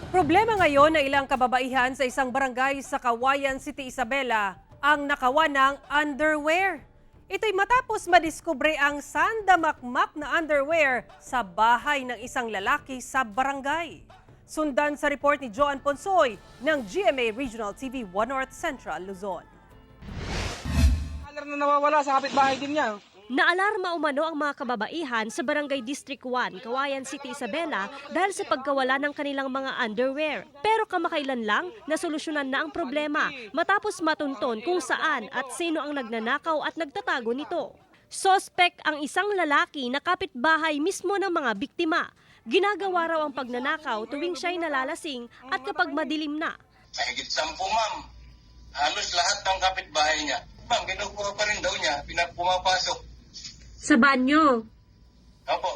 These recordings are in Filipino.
Problema ngayon na ilang kababaihan sa isang barangay sa Kawayan City, Isabela ang nakawa ng underwear. Ito'y matapos madiskubre ang sandamakmak na underwear sa bahay ng isang lalaki sa barangay. Sundan sa report ni Joan Ponsoy ng GMA Regional TV 1 North Central, Luzon. Na nawawala sa kapitbahay din niya. Naalarma umano ang mga kababaihan sa Barangay District 1, Kawayan City, Isabela dahil sa pagkawala ng kanilang mga underwear. Pero kamakailan lang, nasolusyonan na ang problema matapos matunton kung saan at sino ang nagnanakaw at nagtatago nito. Suspect ang isang lalaki na kapitbahay mismo ng mga biktima. Ginagawa raw ang pagnanakaw tuwing siya'y nalalasing at kapag madilim na. Mahigit 10, ma'am. Halos lahat ng kapitbahay niya. Ma'am, kinukuha pa rin daw niya, pumapasok. Sa banyo? Opo.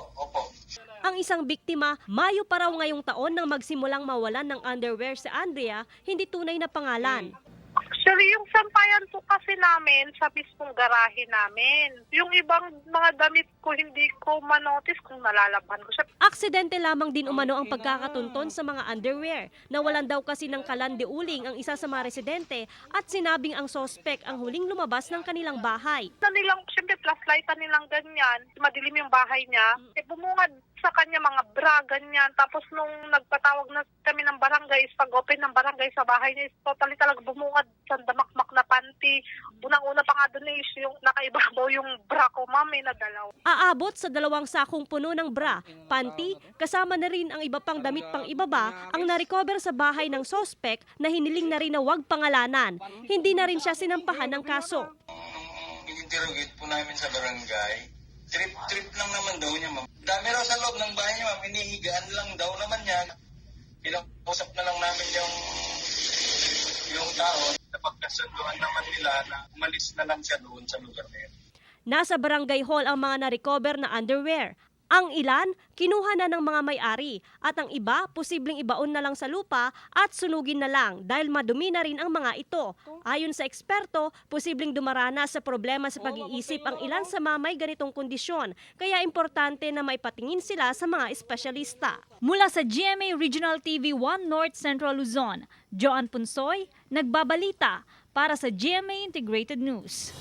Ang isang biktima, Mayo pa raw ngayong taon nang magsimulang mawalan ng underwear si Andrea, hindi tunay na pangalan. Actually, yung sampayan po kasi namin sa mismong garahe namin. Yung ibang mga damit ko, hindi ko manotice kung nalalaban ko siya. Aksidente lamang din umano ang pagkakatunton sa mga underwear. Nawalan daw kasi ng kalandiuling ang isa sa mga residente at sinabing ang sospek ang huling lumabas ng kanilang bahay. Nilang, siyempre, flashlightan nilang ganyan. Madilim yung bahay niya. Bumungad sa kanya mga bra, ganyan. Tapos nung nagpatawag na kami ng barangay, pag-open ng barangay sa bahay niya, totally talaga bumungad sa damakmak na panty. Unang-una pa nga doon is yung nakaibabaw yung bra ko, ma'am, may nadalaw. Aabot sa 2 sakong puno ng bra, panty, kasama na rin ang iba pang damit pang ibaba ang narecover sa bahay ng sospek na hiniling na rin na huwag pangalanan. Hindi na rin siya sinampahan ng kaso. In-interrogate po namin sa barangay. Trip lang naman daw niya, ma'am. Dami raw sa loob ng bahay niya, ma'am. Hinihigaan lang daw naman niya. Pinakusap na lang namin yung tao. Napagkasunduan naman nila na umalis na lang siya doon sa lugar na yun. Nasa barangay hall ang mga na-recover na underwear. Ang ilan, kinuha na ng mga may-ari at ang iba, posibleng ibaon na lang sa lupa at sunugin na lang dahil madumi na rin ang mga ito. Ayon sa eksperto, posibleng dumaranas sa problema sa pag-iisip ang ilan sa mamay ganitong kondisyon. Kaya importante na maipatingin sila sa mga espesyalista. Mula sa GMA Regional TV 1 North Central Luzon, Joan Punsoy, nagbabalita para sa GMA Integrated News.